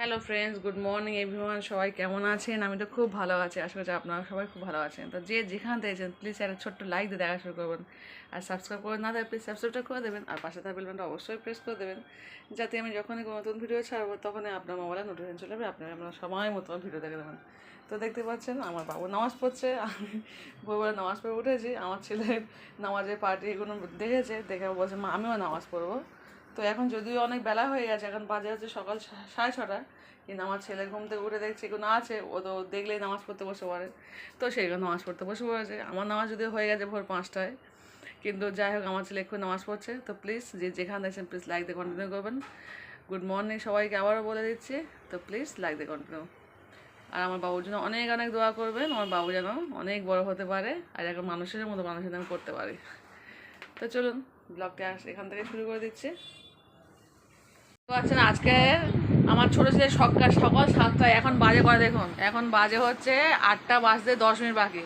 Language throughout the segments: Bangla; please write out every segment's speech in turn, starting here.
Hello friends, good morning everyone. সবাই কেমন আছেন? আমি তো খুব ভালো আছি, আশা করছি আপনারা সবাই খুব ভালো আছেন। তো যে যেখান থেকে আছেন প্লিজ একটা ছোট্ট লাইক দিয়ে দেখা শুরু করবেন, আর সাবস্ক্রাইব করে না দেয় প্লিজ সাবস্ক্রাইবটা করে দেবেন, আর পাশে থাকা বেল বাটনটা অবশ্যই প্রেস করে দেবেন, যাতে আমি যখনই কোনো নতুন ভিডিও ছাড়বো তখনই আপনার মোবাইলে নোটিফিকেশন চলে যাবে, আপনারা সময় মতো ভিডিও দেখে দেবেন। তো দেখতে পাচ্ছেন আমার বাবু নামাজ পড়ছে, আমি ভোরবেলা নামাজ পড়ে উঠেছি। আমার ছেলের নামাজের পার্টিগুলো দেখেছে, দেখে বলছে মা আমিও নামাজ পড়বো। তো এখন যদিও অনেক বেলা হয়ে গেছে, এখন বাজে হচ্ছে সকাল 6:30, কিন্তু আমার ছেলে ঘুম থেকে উঠে দেখছে কোনো আছে, ও তো দেখলেই নামাজ পড়তে বসে পড়ে। তো সেই নামাজ পড়তে বসে পড়েছে। আমার নামাজ যদিও হয়ে গেছে ভোর 5টায়, কিন্তু যাই হোক আমার ছেলে একটু নামাজ পড়ছে। তো প্লিজ যে যেখানে দেখছেন প্লিজ লাইক দিয়ে কন্টিনিউ করবেন। গুড মর্নিং সবাইকে আবারও বলে দিচ্ছি, তো প্লিজ লাইক দিয়ে কন্টিনিউ। আর আমার বাবুর জন্য অনেক অনেক দোয়া করবেন, আমার বাবু যেন অনেক বড় হতে পারে আর এখন মানুষের মতো মানুষের যেন করতে পারে। তো চলুন ব্লগটা এখান থেকে শুরু করে দিচ্ছি। তো আছেন আজকে আমার ছোটো ছেলে সকাল 7টায়, এখন বাজে করে দেখুন, এখন বাজে হচ্ছে 8টা বাজতে 10 মিনিট বাকি।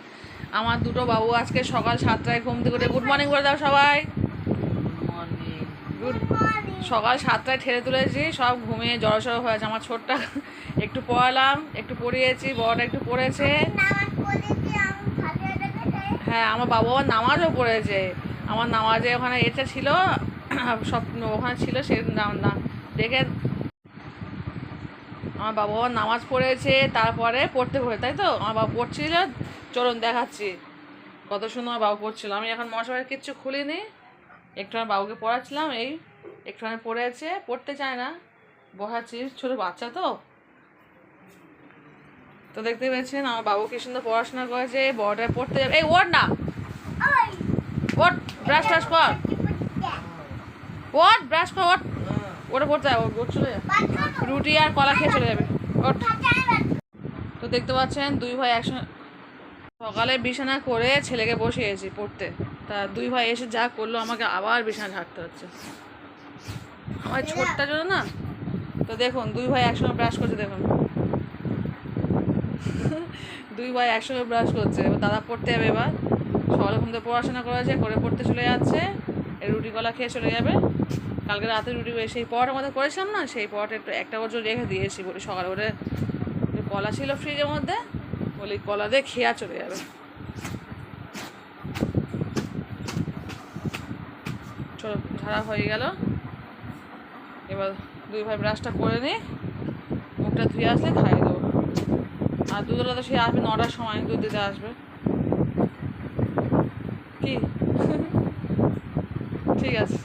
আমার দুটো বাবু আজকে সকাল 7টায় ঘুম থেকে উঠে গুড মর্নিং করে দাও সবাই। গুড সকাল 7টায় ঠেলে তুলেছি, সব ঘুমিয়ে জড়সড় হয়েছে। আমার ছোটটা একটু পড়ালাম, একটু পড়িয়েছি, বড়টা একটু পড়েছে। হ্যাঁ, আমার বাবু আবার নামাজও পড়েছে। আমার নামাজে ওখানে এটা ছিল, সব ওখানে ছিল, সে না দেখে আমার বাবু আবার নামাজ পড়েছে, তারপরে পড়তে পড়ে, তাই তো আমার বাবু পড়ছিল। চলুন দেখাচ্ছি কত সুন্দর আমার বাবু পড়ছিল। আমি এখন মশাবাড়ি কিচ্ছু খুলিনি, একটু আমার বাবুকে পড়াচ্ছিলাম। এই একটুখানি পড়েছে, পড়তে চায় না, বসাচ্ছি, ছোটো বাচ্চা তো। তো দেখতে পেয়েছেন আমার বাবু কি সুন্দর পড়াশোনা করেছে। বড়টা পড়তে যাবে, এই ওর না ওর ব্রাশ ট্রাশ কর, ওর ব্রাশ কর, ওর ওটা পড়তে যাবে, ওর চলে যাবে, রুটি আর কলা খেয়ে চলে যাবে ওর। তো দেখতে পাচ্ছেন দুই ভাই একসঙ্গে সকালে বিছানা করে ছেলেকে বসিয়েছি পড়তে। তা দুই ভাই এসে যা করলো, আমাকে আবার বিছানা ঝাড়তে হচ্ছে আমার ছোটটার জন্য না। তো দেখুন দুই ভাই একসঙ্গে ব্রাশ করছে, দেখুন দুই ভাই একসঙ্গে ব্রাশ করছে। এবার দাদা পড়তে যাবে, এবার সকালে ঘুম থেকে পড়াশোনা করেছে, করে পড়তে চলে যাচ্ছে, এই রুটি কলা খেয়ে চলে যাবে। কালকে রাতে রুটি সেই পরোটার মধ্যে করেছিলাম না, সেই পরোটা একটু একটা পর্যন্ত রেখে দিয়েছি, বলি সকালে ওটা কলা ছিল ফ্রিজের মধ্যে, বলি কলা দিয়ে খেয়া চলে যাবে। চলো ঝাড়া হয়ে গেল, এবার দুই ভাই ব্রাশটা করে নিই, মুখটা ধুয়ে আসলে খাইয়ে দেবো। আর দুধওয়ালা তো সে আসবে 9টার সময়, দুধ দিতে আসবে। কি ঠিক আছে,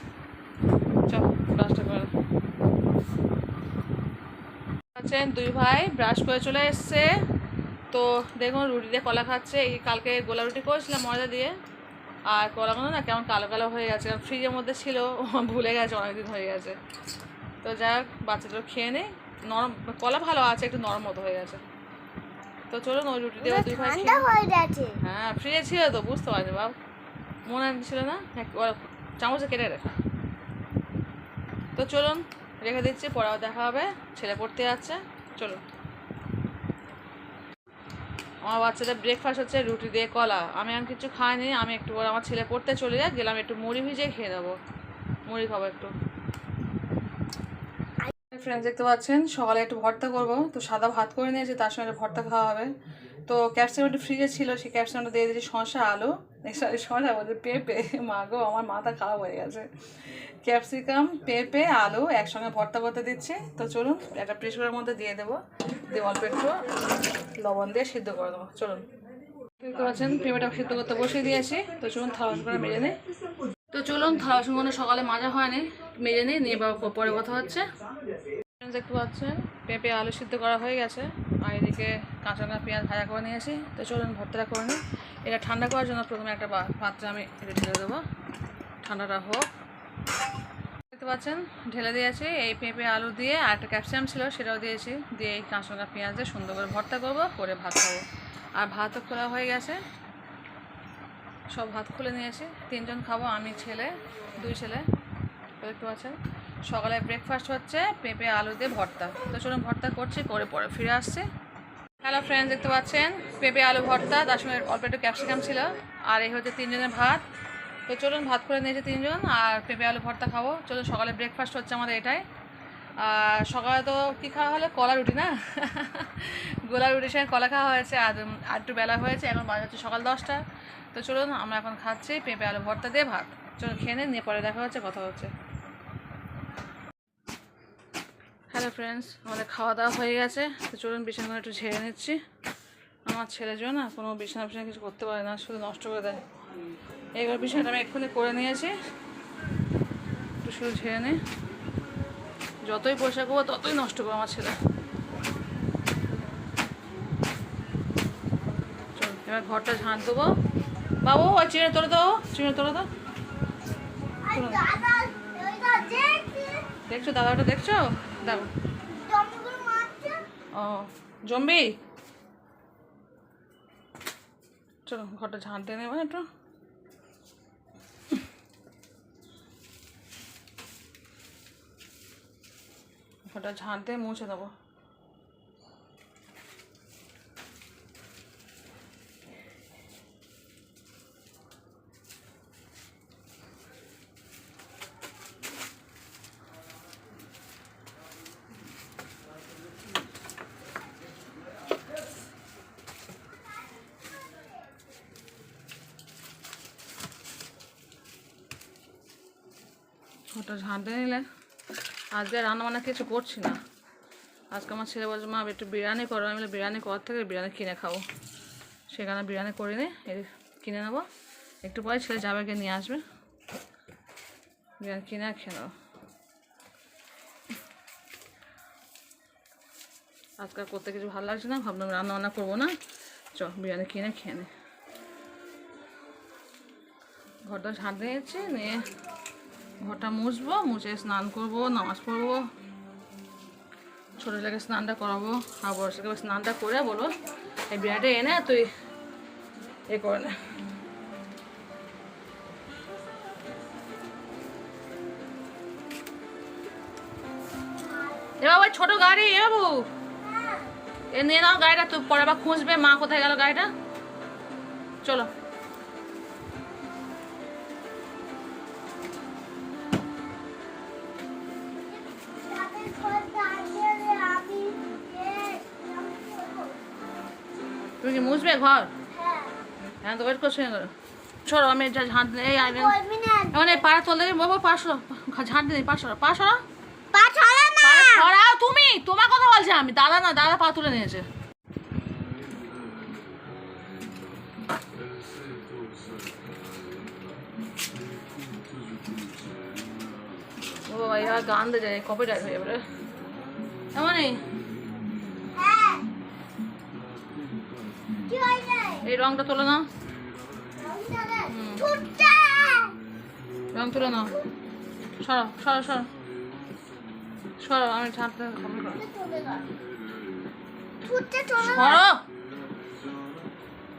চল ব্রাশটা করে আছেন দুই ভাই ব্রাশ করে চলে এসছে। তো দেখুন রুটি দিয়ে কলা খাচ্ছে। এই কালকে গোলা রুটি করেছিলাম ময়দা দিয়ে, আর কলাগুলো না কেমন কালো কালো হয়ে গেছে, কারণ ফ্রিজের মধ্যে ছিল, ভুলে গেছে, অনেকদিন হয়ে গেছে। তো যাক বাচ্চাটা খেয়ে নেই, নরম কলা ভালো আছে, একটু নরম মতো হয়ে গেছে। তো চলুন ওই রুটি দিয়ে দুই ভাই হ্যাঁ ফ্রিজে ছিল তো, বুঝতে পারছি বাবু, মনে ছিল না, চামচে কেটে রেখে। তো চলুন রেখে দিচ্ছি, পড়াও দেখা হবে, ছেলে পড়তে যাচ্ছে। চলুন আমার বাচ্চাদের ব্রেকফাস্ট হচ্ছে রুটি দিয়ে কলা। আমি এখন কিছু খাইনি, আমি একটু পরে আমার ছেলে পড়তে চলে যায়, গেলাম একটু মুড়ি ভিজিয়ে খেয়ে নেবো, মুড়ি খাবো একটু। ফ্রেন্ডস দেখতে পাচ্ছেন সকালে একটু ভর্তা করব, তো সাদা ভাত করে নিয়েছি, তার সঙ্গে ভর্তা খাওয়া হবে। তো ক্যাপসিকামটা ফ্রিজে ছিল, সেই ক্যাপসিকামটা দিয়ে দিয়েছি শসা আলু, শসা বলতে পেঁপে, মা গো আমার মাথা খারাপ হয়ে গেছে। ক্যাপসিকাম পেঁপে আলু একসঙ্গে ভর্তা করতে দিচ্ছি। তো চলুন একটা প্রেসারের মধ্যে দিয়ে দেবো, দিয়ে অল্প একটু লবণ দিয়ে সিদ্ধ করে দেবো। চলুন দেখতে পাচ্ছেন পেঁপেটা সিদ্ধ করতে বসিয়ে দিয়েছি। তো চলুন থালা করে মেজে নিই। তো চলুন থালা বাসনগুলো সকালে মাজা হয়নি, মেজে নিই, নিয়ে পরে কথা হচ্ছে। দেখতে পাচ্ছেন পেঁপে আলু সিদ্ধ করা হয়ে গেছে, আর এদিকে কাঁচা লঙ্কা পেঁয়াজ ভাজা করে নিয়েছি। তো চলুন ভর্তাটা করে নিই। এটা ঠান্ডা করার জন্য প্রথমে একটা পাত্রে আমি এটা ঢেলে দেবো, ঠান্ডাটা হোক। দেখতে পাচ্ছেন ঢেলে দিয়েছি, এই পেঁপে আলু দিয়ে আর একটা ক্যাপসিকাম ছিল সেটাও দিয়েছি, দিয়ে এই কাঁচা লঙ্কা পেঁয়াজ দিয়ে সুন্দর করে ভর্তা করবো, করে ভাত খাবো। আর ভাতও খোলা হয়ে গেছে, সব ভাত খুলে নিয়েছি, 3জন খাবো, আমি ছেলে, 2 ছেলে। দেখতে পাচ্ছেন সকালে ব্রেকফাস্ট হচ্ছে পেঁপে আলু দিয়ে ভর্তা। তো চলুন ভর্তা করছি, করে পরে ফিরে আসছি। হ্যালো ফ্রেন্ডস দেখতে পাচ্ছেন পেঁপে আলু ভর্তা, তার সঙ্গে অল্প একটু ক্যাপসিকাম ছিল, আর এই হচ্ছে 3জনের ভাত। তো চলুন ভাত করে নিয়েছি 3জন, আর পেঁপে আলু ভর্তা খাবো। চলুন সকালে ব্রেকফাস্ট হচ্ছে আমাদের এটাই। আর সকালে তো কী খাওয়া হলো, কলা রুটি না গোলা রুটির সঙ্গে কলা খাওয়া হয়েছে। আর একটু বেলা হয়েছে, এখন বাজে হচ্ছে সকাল 10টা। তো চলুন আমরা এখন খাচ্ছি পেঁপে আলু ভর্তা দিয়ে ভাত। চলুন খেয়ে নিয়ে পরে দেখা হচ্ছে, কথা হচ্ছে। হ্যালো ফ্রেন্ডস, আমাদের খাওয়া দাওয়া হয়ে গেছে। তো চলুন বিছানাগুলো একটু ঝেড়ে নিচ্ছি। আমার ছেলের জন্য না কোনো বিছানা কিছু করতে পারে না, শুধু নষ্ট করে দেয়। এইবার বিছানাটা আমি এক্ষুনি করে নিয়েছি, একটু শুধু ঝেড়ে নিই। যতই পয়সা করবো ততই নষ্ট করবো আমার ছেলে। চল এবার ঘরটা ঝাঁট দেবো। বাবু ওই চিড়ে তোলে দাও, চিড়ে তোলে দাও। দেখছো দাদাটা, দেখছো? দেখো ও জম্বি। চলো ঘরটা ঝাঁট দিয়ে নেবো একটু। ঘরটা ঝাঁট দিয়ে মুছে দেবো। ওটা ঝাঁট দিয়ে নিলে আজকে রান্নাবান্না কিছু করছি না। আজকে আমার ছেলে বলছে মা একটু বিরিয়ানি করো। আমি বলে বিরিয়ানি করার থেকে বিরিয়ানি কিনে খাবো, সেখানে বিরিয়ানি করে নিই, কিনে নেবো। একটু পরে ছেলে যাবে, গিয়ে নিয়ে আসবে, বিরিয়ানি কিনে আর খেয়ে নেবো। আজকাল করতে কিছু ভালো লাগছে না, ভাবলাম রান্নাবান্না করবো না, চ বিরিয়ানি কিনে খেয়ে নে। ঘরটা ঝাঁট দিয়েছি, নিয়ে ঘরটা মুছবো, মুছে স্নান করবো, নামাজ পড়বো, ছোটো ছেলেকে স্নানটা করাবো। আর বড় ছেলেকে স্নানটা করে বলবো এই বিরিয়ানিটা এনে তুই এ করে নে। এবার ওই ছোটো গাড়ি, এ বাবু এ নিয়ে নাও গাড়িটা, তুই পরে আবার খুঁজবে মা কোথায় গেল গাড়িটা। চলো তুমি কি মুছবে ঘর? হ্যাঁ তো ওয়েট করছো করো। সরো আমি যা ঝাঁট দিই। এই আইলেন মানে পাড়া তোল দেবে বাবা, পাঁচশো ঝাঁট দিই, পাঁচশো পাঁচশো সরাও। তুমি তোমার কথা বলছি আমি, দাদা না, দাদা পা তুলে নিয়েছে। ও বাবা এবার গান দিয়ে যায়, কপিরাইট হয়ে যাবে এমনই। এই রংটা তোলে না, রং তুলে নাও। সরো সরো সরো সরো, আমি ঝাঁপতে সরো,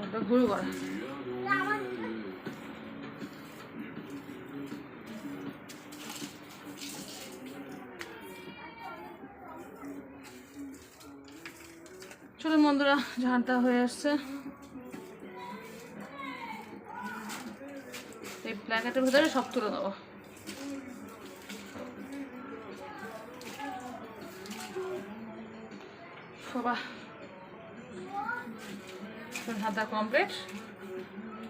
ওটা ঘুরু করে। চলুন বন্ধুরা, ঝাঁটা হয়ে আসছে। এই প্ল্যাকেটের ভিতরে সব তুলে দেবো। বাবা হাতা কমপ্লিট,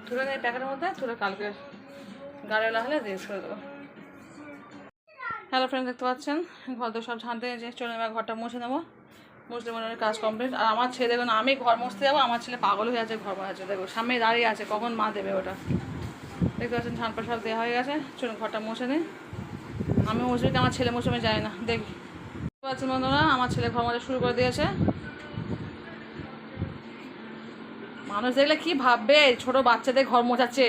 তুলে নেই প্যাকেটের মধ্যে, তুলে কালকে গাড়িওয়ালা হলে দিয়ে ছুড়ে দেবো। হ্যালো ফ্রেন্ড, দেখতে পাচ্ছেন ঘর তো সব ঝাঁট দিয়ে যে চলে এবার ঘরটা মুছে নেবো। মুসলিম মনের কাজ কমপ্লিট। আর আমার ছেলে দেখুন, আমি ঘর মুছতে যাবো, আমার ছেলে পাগল হয়ে আছে ঘর মোছাচ্ছে। দেখো সামনে দাঁড়িয়ে আছে, কখন মা দেবে ওটা। দেখতে পাচ্ছেন ঝাঁট সব দেওয়া হয়ে গেছে। চলুন ঘরটা মুছে নিই। আমি মুছবি, আমার ছেলে মুছে আমি যাই না। দেখি দেখতে পাচ্ছেন বন্ধুরা, আমার ছেলে ঘর মোছা শুরু করে দিয়েছে। মানুষ দেখলে কি ভাববে, ছোট বাচ্চাদের ঘর মোছাচ্ছে,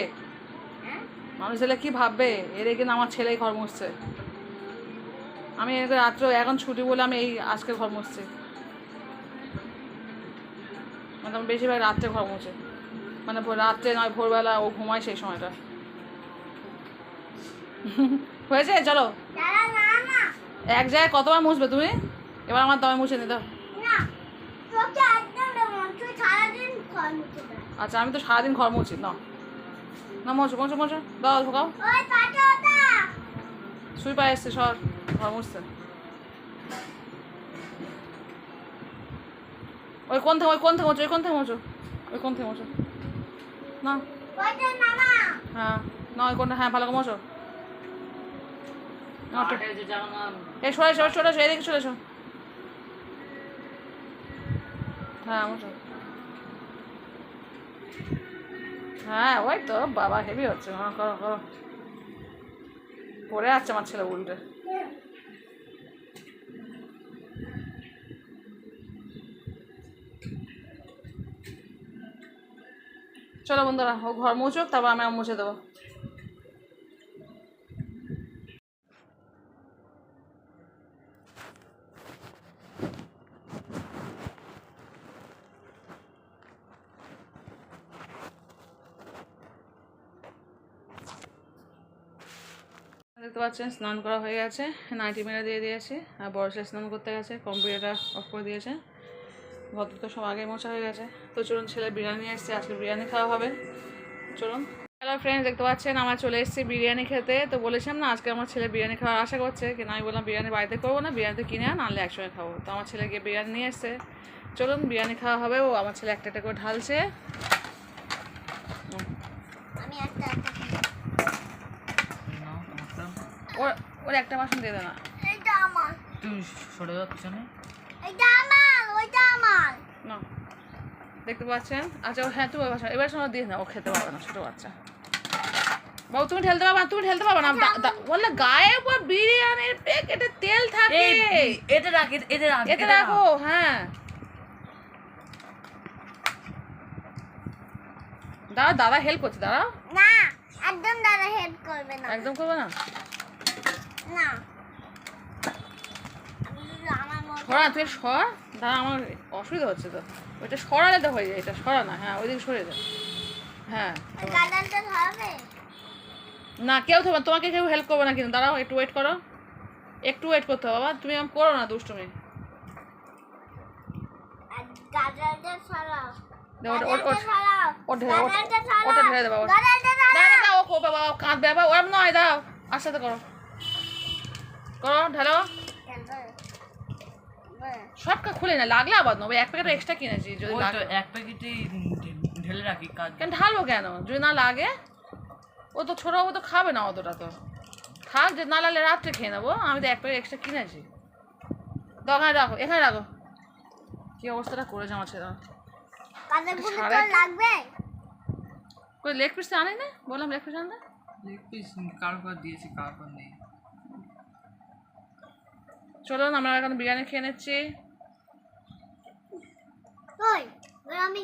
মানুষ দেখলে কি ভাববে। এর কিন্তু আমার ছেলেই ঘর মুছছে। আমি রাত্রে এখন ছুটি বলে আমি এই আজকে ঘর মুছছি, মানে আমি বেশিরভাগ রাত্রে ঘর মুছে, মানে রাত্রে নয় ভোরবেলা ও ঘুমায় সেই সময়টা। হয়েছে চলো, এক জায়গায় কতবার মুছবে তুমি? এবার আমার দামে মুছে নি দাও। আচ্ছা আমি তো সারাদিন ঘর মুছি না, না মোছো মোছো মোছো দাও ঢোকাও। সুইপার এসছে সর ঘর মুছতে। ওই কোন থেকে মোচো না হ্যাঁ না ওই কোনটা, হ্যাঁ ভালো করে মোচো। এই সরে এদিকে চলে এসো। হ্যাঁ মোচো। হ্যাঁ ওই তো বাবা হেভি হচ্ছে, করো পড়ে যাচ্ছে আমার ছেলে উল্টে। চলো বন্ধুরা, ও ঘর মুছুক, তারপর আমি মুছে দেবো। দেখতে পাচ্ছেন স্নান করা হয়ে গেছে, নাইটি মেরে দিয়ে দিয়েছি, আর বড় ছেলে স্নান করতে গেছে, কম্পিউটারটা অফ করে দিয়েছে, ঘর তো সব আগেই মোছা হয়ে গেছে। তো চলুন, ছেলে বিরিয়ানি এসছে, আজকে বিরিয়ানি খাওয়া হবে, চলুন। হ্যালো ফ্রেন্ডস, দেখতে পাচ্ছেন আমরা চলে এসেছি বিরিয়ানি খেতে। তো বলেছিলাম না আজকে আমার ছেলে বিরিয়ানি খাওয়ার আশা করছে, কিন্তু আমি বললাম বিরিয়ানি বাড়িতে করবো না, বিরিয়ানিতে কিনে আনলে একসঙ্গে খাবো। তো আমার ছেলে গিয়ে বিরিয়ানি নিয়ে এসছে, চলুন বিরিয়ানি খাওয়া হবে। ও আমার ছেলে একটা একটা করে ঢালছে। ওর একটা বাসন দিয়ে দে না, তুমি সরে যাচ্ছ না। না দেখতে পাচ্ছেন। আচ্ছা হ্যাঁ তুমি এবার সময় দিয়ে না, ও খেতে পারবে না, ছোটো বাচ্চা। বাবু তুমি ঢেলতে পারবে না, বললে গায়ে উপর বিরিয়ানির প্যাকেটে তেল থাকে, এতে রাখো। হ্যাঁ দাদা হেল্প করছে, দাঁড়াও। না একদম দাদা হেল্প করবে না, একদম করবে না। না সরা তুই সর, দাঁড়া আমার অসুবিধা হচ্ছে তো, ওইটা সরালে তো হয়ে যায়, এটা সরা না। হ্যাঁ ওইদিকে সরে যায়। হ্যাঁ গাদালটা ধরবে না, কেউ তোমাকে কেউ হেল্প করবে না, কিন্তু দাঁড়াও একটু ওয়েট করো, একটু ওয়েট করতে হবে বাবা, তুমি আমি করো না দুষ্টুমি। গাদালটা সরাও, ওটা ঢেলে দে বাবা, ও বাবা কাঁদবে বাবা, ওরম নয়, দাও আস্তে আস্তে করো ঢেলো। সবটা খুলে না, লাগলে আবার নেবো, এক প্যাকেট এক্সট্রা কিনেছি, যদি এক প্যাকেটে ঢেলে রাখি, কাজ কেন ঢালবো কেন, যদি না লাগে। ও তো ছোটো ও তো খাবে না অতটা, তো থাক, যদি না লাগলে রাত্রে খেয়ে নেবো। আমি তো এক প্যাকেট এক্সট্রা কিনেছি। এখানে রাখো। কি অবস্থাটা করেছে আমার ছেলে। কই লেগ পিস আনে না, বললাম লেগ পিস আনতে। লেগ পিস কারোর দিয়েছি, কারোর নেই। চলুন আমরা এখন বিরিয়ানি খেয়ে নিচ্ছি। আমি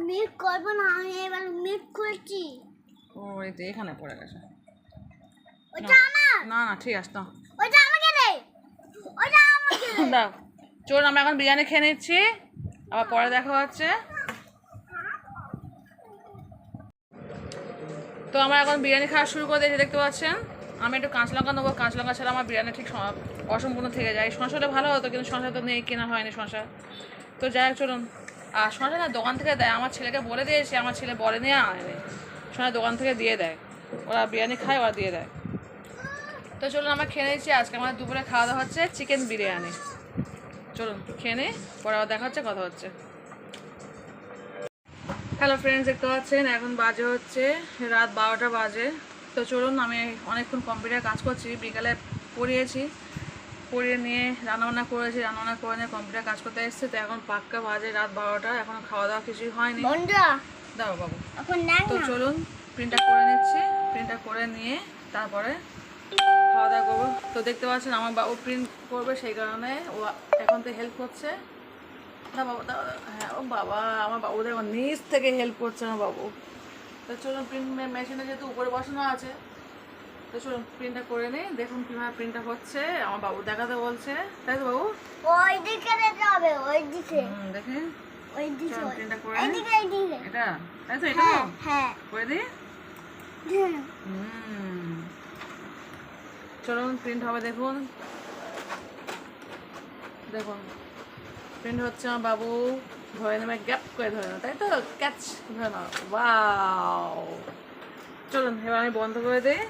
মিট করবো না, আমি এবার মিট করছি। ও এই তো এখানে পড়ে গেছে। ওটা আমার না ঠিক আছে, না ওটা আমাকে দে, ওটা আমাকে দে। দাও। চলুন আমরা এখন বিরিয়ানি খেয়ে নিচ্ছি, আবার পরে দেখা হচ্ছে। তো আমরা এখন বিরিয়ানি খাওয়া শুরু করে দিয়েছি, দেখতে পাচ্ছেন। আমি একটু কাঁচা লঙ্কা নেবো, কাঁচা লঙ্কা ছাড়া আমার বিরিয়ানি ঠিক অসম্পূর্ণ থেকে যায়। শশাটা ভালো হতো, কিন্তু শশা তো নেই, কেনা হয়নি শশা। তো যাই হোক চলুন। আর শশা না দোকান থেকে দেয়, আমার ছেলেকে বলে দিয়েছে, আমার ছেলে বলে নিয়ে আনেনি, শশা দোকান থেকে দিয়ে দেয়, ওরা বিরিয়ানি খায়, ওরা দিয়ে দেয়। তো চলুন আমরা খেয়ে নিচ্ছি। আজকে আমাদের দুপুরে খাওয়া দাওয়া হচ্ছে চিকেন বিরিয়ানি। চলুন খেয়ে নিই, পরে আবার দেখা হচ্ছে, কথা হচ্ছে। হ্যালো ফ্রেন্ডস, দেখতে পাচ্ছেন এখন বাজে হচ্ছে রাত 12টা বাজে। তো চলুন, আমি অনেকক্ষণ কম্পিউটারে কাজ করছি, বিকালে পড়িয়ে নিয়ে রান্নাবান্না করেছি, রান্নাবান্না করে নিয়ে কম্পিউটারে কাজ করতে এসেছে। তো এখন পাক্কা বাজে রাত 12টা, এখনও খাওয়া দাওয়া কিছুই হয়নি। দাও বাবু। তো চলুন প্রিন্টটা করে নিচ্ছি, প্রিন্টটা করে নিয়ে তারপরে খাওয়া দাওয়া করবো। তো দেখতে পাচ্ছেন আমার বাবু প্রিন্ট করবে, সেই কারণে ও এখন তো হেল্প করছে। হ্যাঁ ও বাবা, আমার বাবু দেখো নিচ থেকে হেল্প করছে আমার বাবু। তো চলুন প্রিন্ট মেশিনে যেহেতু উপরে বসানো আছে, তো চলুন প্রিন্টটা করে নিই। দেখুন কীভাবে প্রিন্টটা হচ্ছে, আমার বাবু দেখাতে বলছে, তাই তো বাবু? ওই দিকে যেতে হবে, ওই দিকে। দেখেন ওই দিকে প্রিন্টটা করে এইদিকে এইদিকে। এটা তাই তো, এটা হ্যাঁ করে দিই। চলুন প্রিন্ট হবে, দেখুন প্রিন্ট হচ্ছে। আমার বাবু ধরে নেবে, গ্যাপ করে ধরে নেবে, তাই তো, ক্যাচ ধরে নাও। ওয়াও, চলুন এবার আমি বন্ধ করে দিই।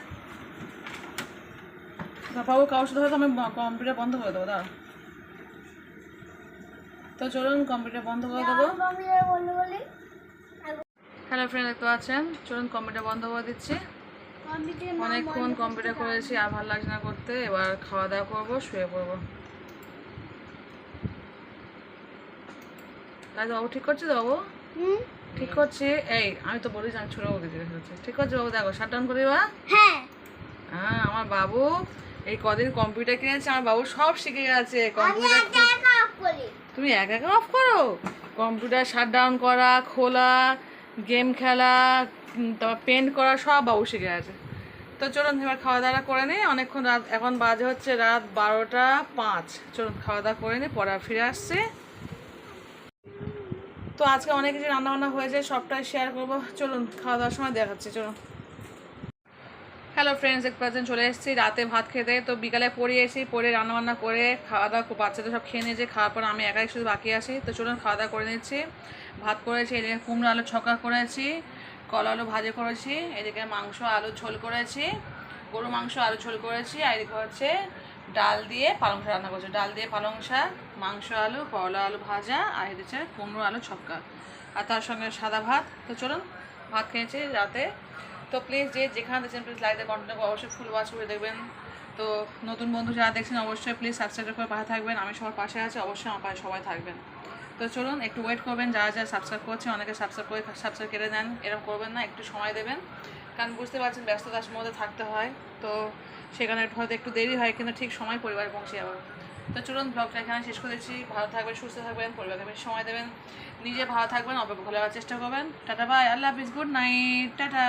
বাবু কাগজ ধরে তো আমি কম্পিউটার বন্ধ করে দেবো, দাঁড়া। তো চলুন কম্পিউটার বন্ধ করে দেবো। কম্পিউটার বললো বলি হ্যালো ফ্রেন্ড, দেখতে পাচ্ছেন, চলুন কম্পিউটার বন্ধ করে দিচ্ছি। কম্পিউটার অনেকক্ষণ কম্পিউটার করেছি, আর ভালো লাগছে না করতে। এবার খাওয়া দাওয়া করবো, শুয়ে পড়বো। তাই তো বাবু ঠিক করছি তো বাবু? ঠিক করছি। এই আমি তো বলিস আমি ছোটো বলতে জিজ্ঞেস করছি। ঠিক করছি বাবু? দেখো শাট ডাউন করি বা। হ্যাঁ হ্যাঁ, আমার বাবু এই কদিন কম্পিউটার কিনেছে, আমার বাবু সব শিখে গেছে আমি কম্পিউটার। একা একা অফ করি তুমি একা একা অফ করো? কম্পিউটার শাট ডাউন করা, খোলা, গেম খেলা, তারপর পেন্ট করা সব বাবু শিখে গেছে। তো চলুন এবার খাওয়া দাওয়া করে নিই। অনেকক্ষণ রাত, এখন বাজে হচ্ছে রাত 12টা 5। চলুন খাওয়া দাওয়া করে নিই, পরে ফিরে আসছি। তো আজকে অনেক কিছু রান্নাবান্না হয়েছে, সবটাই শেয়ার করবো। চলুন খাওয়া দাওয়ার সময় দেখাচ্ছি, চলুন। হ্যালো ফ্রেন্ডস, দেখতে পাচ্ছেন চলে এসেছি রাতে ভাত খেতে। তো বিকালে পড়িয়েছি, পড়ে রান্নাবান্না করে খাওয়া দাওয়া, বাচ্চাদের সব খেয়ে নিয়েছে। খাওয়ার পর আমি একাই শুধু বাকি আছি। তো চলুন খাওয়া দাওয়া করে নিচ্ছি। ভাত করেছি, এদিকে কুমড়ো আলু ছক্কা করেছি, কলা আলু ভাজি করেছি, এদিকে মাংস আলু ঝোল করেছি, গরু মাংস আলু ঝোল করেছি, আর এদিকে হচ্ছে ডাল দিয়ে পালং শাক রান্না করেছি। ডাল দিয়ে পালং শাক, মাংস আলু, করলা আলু ভাজা, আর এদিকে কুমড়ো আলু ছক্কা, আর তার সঙ্গে সাদা ভাত। তো চলুন ভাত খেয়েছি রাতে। তো প্লিজ যে যেখানে দেখছেন প্লিজ লাইক দিয়ে কন্টিনিউ অবশ্যই ফুল ওয়াচ করে দেখবেন। তো নতুন বন্ধু যারা দেখছেন অবশ্যই প্লিজ সাবস্ক্রাইব করে পাশে থাকবেন। আমি সবার পাশে আছি, অবশ্যই আমার পাশে সবাই থাকবেন। তো চলুন একটু ওয়েট করবেন, যারা যারা সাবস্ক্রাইব করছে, অনেকে সাবস্ক্রাইব কেটে নেন, এরকম করবেন না, একটু সময় দেবেন। কারণ বুঝতে পারছেন ব্যস্ততার মধ্যে থাকতে হয়, তো সেখানে হয়তো একটু দেরি হয়, কিন্তু ঠিক সময় পরিবারে পৌঁছে যাবে। তো চলুন ব্লগটা এখানে শেষ করে দিচ্ছি। ভালো থাকবেন, সুস্থ থাকবেন, পরিবারকে বেশি সময় দেবেন, নিজে ভালো থাকবেন, অপেক্ষা ভালো হওয়ার চেষ্টা করবেন। টাটা বাই, আল্লাহ হাফিজ, গুড নাইট, টাটা।